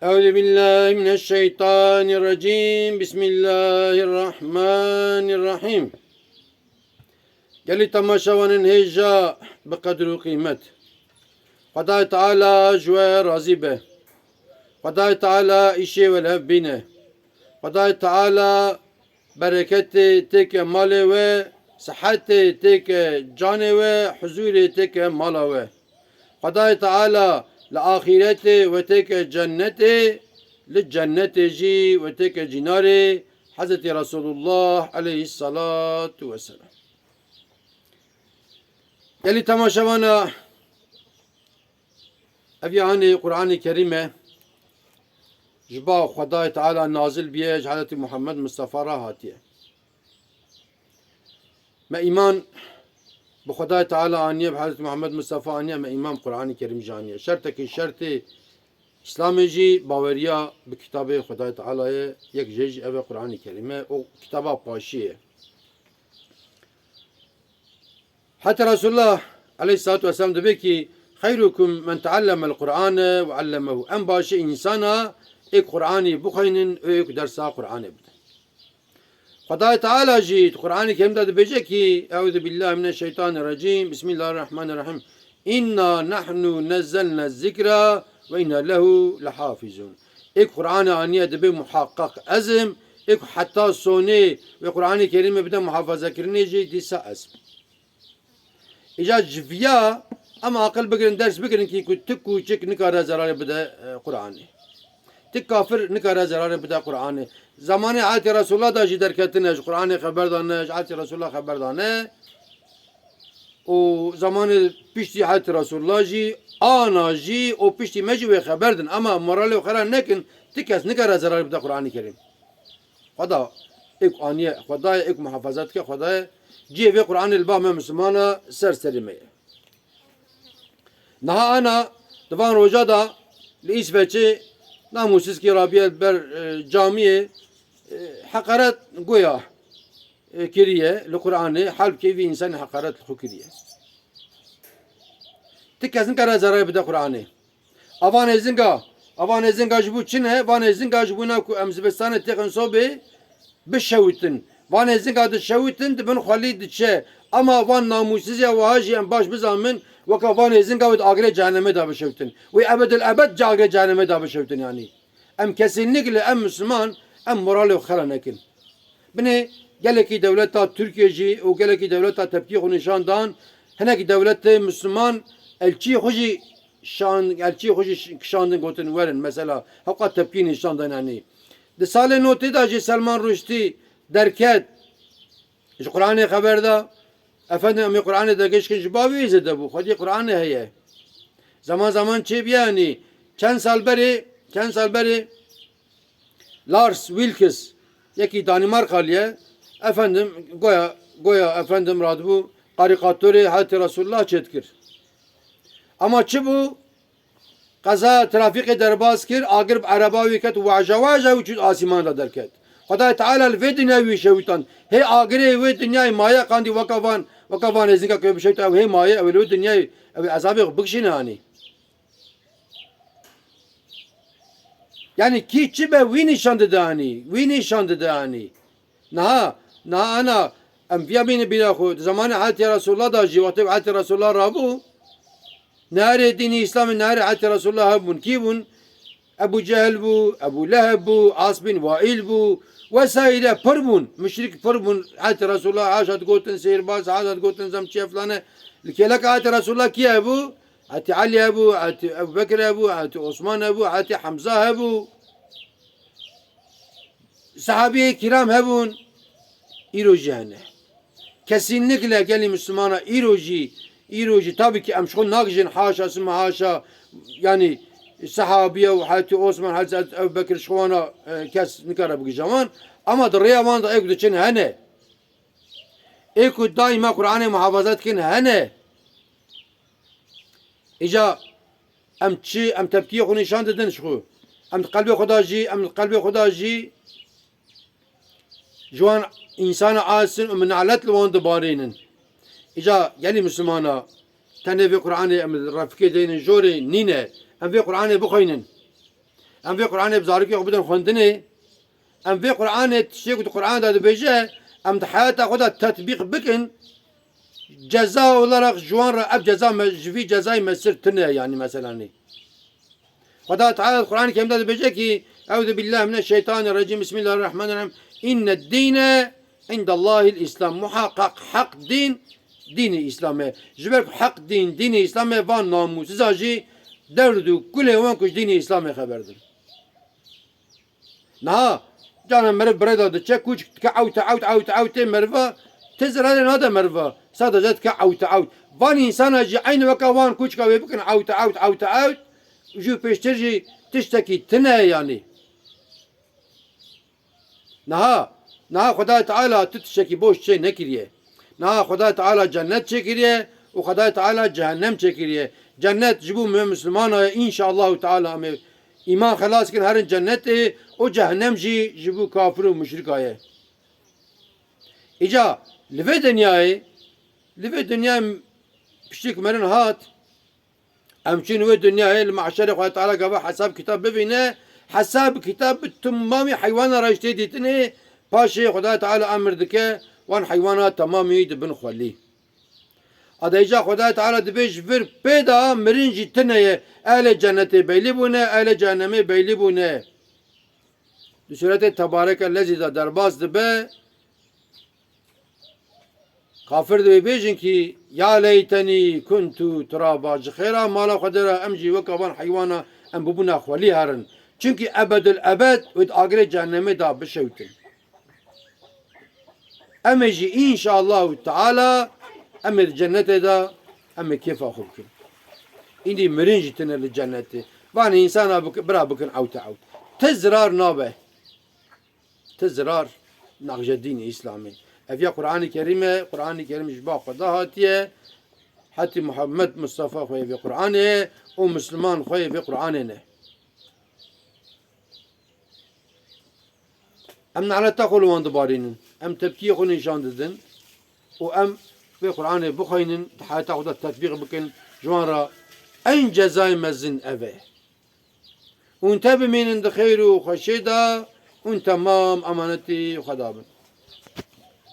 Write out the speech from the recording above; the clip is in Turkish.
Euzubillahimineşşeytanirracim. Bismillahirrahmanirrahim. Geli tamaşavanın heja bi kadru kıymet. Khudai Teala jwe razı be. Khudai Teala işe ve levbine. Khudai Teala bereketi teke male ve sıhhati teke cane ve huzuri teke mala ve. Khudai Teala لآخرته وتك جنته للجنة جي وتك جناري حضرت رسول الله عليه الصلاة والسلام. يلي تماشوانا أبي عني قرآن كريمة جبا خداي تعالى نازل بيه حضرت محمد مصطفى راهاتيه ما إيمان بخدای تعالی آنیه بحضرت محمد مصطفى آنیه ما امام قرآن کریم جانیه شرط که شرط اسلام جی باوریا به کتاب خدای تعالی یک جیج او قرآن کریمه او کتاب پاشیه حتی رسول الله علیه الصلاة والسلام دبی که خیرکم من تعلم القرآن وعلمه ام باشه انسانا ایک قرآنی بخوینن و ایک درسا قرآنی بده خدای تعالی جید قرآن کریم داده بیجه که اعوذ بالله من الشیطان الرجیم بسم الله الرحمن الرحیم انا نحن نزلنا الذکر و انا له لحافظون ایک قرآن آنیه دبی محقق ازم ایک حتی سونه و قرآن کریم بده محافظه کرنی جی دیسا ازم ایجا جویا اما عقل بگرن درس بگرن که تکو چک نکاره زرار بده قرآنی تک کافر نکاره زرار بده قرآنی زمان حضرت رسول الله دا جی درکتنه قرآن خبر دانه حضرت رسول الله خبر دانه و زمان پیشتی حضرت رسول الله جی آنا جی و پیشتی مجوی خبر دن اما مرالی و خران نکن تکس نکره زرار بده قرآن کریم خدا ایک آنیه خدا ایک محافظت که خدا جی و قرآن البام مسلمانا سر سریمه نه انا دوان روجا دا لیس بچه namussuz ki Rabia ber camiye hakaret goya kiriye li Kur'an'ı halbuki bir insan hakaret hukiriye. Tikkesin kara zarar bide Kur'an'ı. Avan ezinga jibu çine, van ezinga jibu na ku emzibestane tekin sobe bişevitin. Van ezinga de şevitin de ben xali diçe. Ama van namussuz ya vahaji en baş bizamin وكا فان يزنقا ود آخر جهنم دا بشوتن وأبد الأبد جاغر جهنم دا بشوتن يعني أم كسينك أم مسلمان أم مرالي وخلا نكن بني قالك دولتا تركيا جي وقالك دولتا تبكيخ ونشان دان هناك دولت مسلمان الشي خوجي شان الشي خوجي شان قوتن ورن مثلا حقا تبكي نشان دان يعني ده سال نوتي دا جي سلمان رشدي دركات القرآن خبر دا Efendim ama Kur'an'da geçkin cibavi izledi bu. Hadi Kur'an'ı heye. Zaman çi yani. Çen sal beri Lars Vilks yeki Danimarkalıya efendim goya efendim radı bu karikatürü Hazreti Resulullah çetkir. Ama çi bu kaza trafik derbaz kir agir araba viket vaja uçud asimanla derket. Khudai Teala ve dünyavi şeytan he agire ve dünyayı maya kandi vakavan ezinka köy bir şeytan he maya ve dünyayı ve azabı bıkşin hani. Yani ki çibe vi nişandı da hani. Na ana enbiya bini bila khud zamanı Hazreti Resulullah da jivati Hazreti Resulullah rabu nare dini İslam'ın nare Hazreti Resulullah habun kibun Ebu Cehil bu, Ebu Leheb bu, As bin Vail bu vesaire pırbun, müşrik pırbun Hazreti Resulullah aşad gotin sihirbaz, aşad gotin zamçiye falan likelek Hazreti Resulullah kiye bu? Hazreti Ali bu, Hazreti Ebu Bekir bu, Hazreti Osman bu, Hazreti Hamza bu sahabe-i kiram hebun iroji hene kesinlikle geli Müslümana iroji tabii ki emşkul nakjin haşa haşa yani sahabiye ve Hazreti Osman, Hazreti Ebu Bekir şuana kes nikara bu zaman ama dırıyaman da ekut için hene ekut daima Kur'an'ı muhafazat kin hene İca em tepkiye konu nişan dedin şu em kalbi Khuda ji جوان إنسان عاصن ومن علت لوان دبارينن إجا يعني مسلمانا تاني في قرآن رفكي دين جوري نينة هم في قرآن بخينن ام في قرآن بزارك يخ بدن خوندني ام في قرآن تشيك قرآن دا بيجي ام حياتا خدا تطبيق بكن جزاء olarak جوان را اب جزاء جفي جزاء مسر تنه يعني مثلا خدا تعالى القرآن الكريم دا بيجي كي أعوذ بالله من الشيطان الرجيم بسم الله الرحمن الرحيم إن الدين عند الله الإسلام محقق حق دين دين الإسلام جبرك حق دين الإسلام وان ناموس زاجي دردو كل وان كش دين الإسلام خبردر نها جانا مرف بردا دچه كوچ كعوت مرفا تزرع هذا مرفا صادجت كعوت وان إنسان جي عين وكا وان كوچ كا بكن عوت جو پیشترجی تشتکی تنه يعني نه خدا تعالی تشتکی بوش چه نکریه نه خدا تعالی جنت چه کریه و خدا تعالی جهنم چه کریه جنت جبو مسلمان ان شاء الله تعالی ایمان خلاص کن هر جنت و جهنم جبو کافر و مشرک آیه ایجا لوی دنیای پشتک مرن هات امشين وين الدنيا هي المعشر الله تعالى قبل حساب كتاب ببينه حساب كتاب تمامي حيوان راجتي ديتني باشي خدا تعالى امر دكه وان حيوانات تمامي دبن خلي هذا اجا خدا تعالى دبيش فر بيدا مرنجي تنه اهل جنة بيلبونه اهل جهنم بيلبونه سورة تبارك الذي درباز دبه kafir de bejin ki ya leyteni kuntu turaba khira mala qadara amji ve kaban hayvana em bubuna khwali harin çünkü ebedül ebed ve agre cehenneme da bişevtin emeji inşallah taala emed cennete da emed kefa khulkin indi mirinci tenel cenneti van insana bra bakın avt tezrar nabe tezrar naqjedin İslami Evya Kur'an-ı Kerim jba Khada hatiye Hati Muhammed Mustafa khoye ve Kur'an'e o Müslüman khoye ve Kur'an'e ne em na'la taqulu wan dibarinin em tebkiye khun nişan dedin o em ve Kur'an'e bu khoynin hayata Khada tatbiq bikin jwara en cezai mezin eve un tabi minin de khayru khashida un tamam amanati khadabın